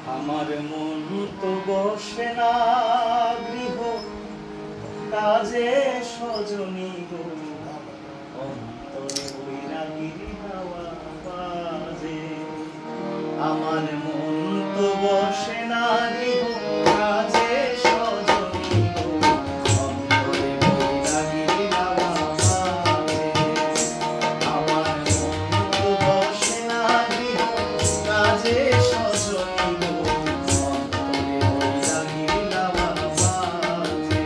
আমার মন তো বসে না গৃহ কাজে সজনী গো, অন্তরে বৈরাগীর হাওয়া বাজে। আমার মন তো বসে না গৃহ কাজে সজনী গো, অন্তরে বৈরাগীর হাওয়া বাজে। আমার মন তো বসে না গৃহ কাজে সজনী গো, অন্তরে বৈরাগীর হাওয়া বাজে।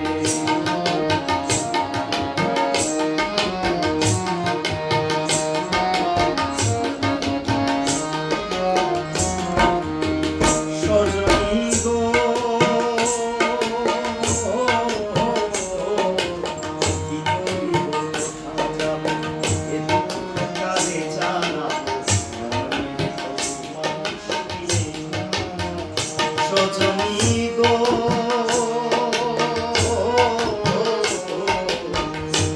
সজনী গো, কি করিব কোথা যাব, এ দুঃখ কারে জানাবো, মনে তো মানুষ ফিরে না। সজনী গো,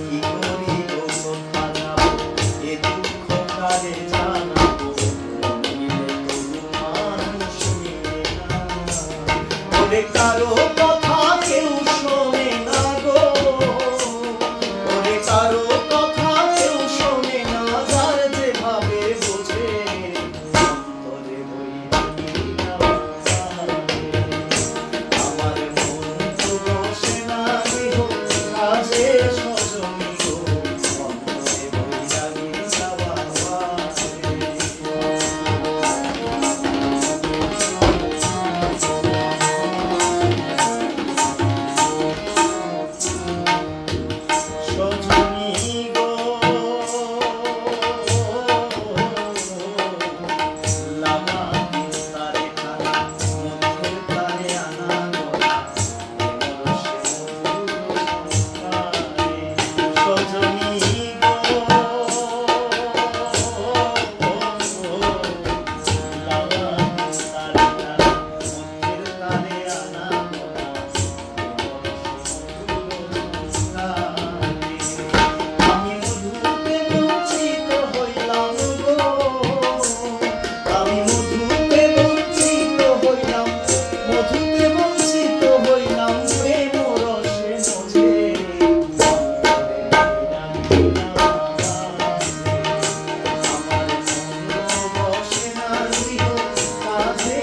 কি করিব কোথা যাব, এ দুঃখ কারে জানাবো, মনে তো মানুষ ফিরে না। ওরে কারো কথা কেউ শোনে না গো, ওরে কারো কথা কেউ শোনে না, যার যেভাবে বোঝে অন্তরে বৈরাগীর হাওয়া বাজে। আমার মন তো বসে না গৃহ কাজে সজনী গো, অন্তরে বৈরাগীর হাওয়া বাজে। সজনী গো, লামা বিস্তারে খানা, মধ্যের তারে আনা গলা, এমরসে মধুর তারে। সজনী গো, লামা বিস্তারে খানা, মধ্যের তারে আনা গলা, আমি মধুতে বঞ্চিত হইলাম গো, আমি মধুতে বঞ্চিত হইলাম, মধুতে বঞ্চিত হইলাম, প্রেম রসে মজে অন্তরে বৈরাগীর হাওয়া বাজে। আমার মন তো বসে না গৃহ কাজে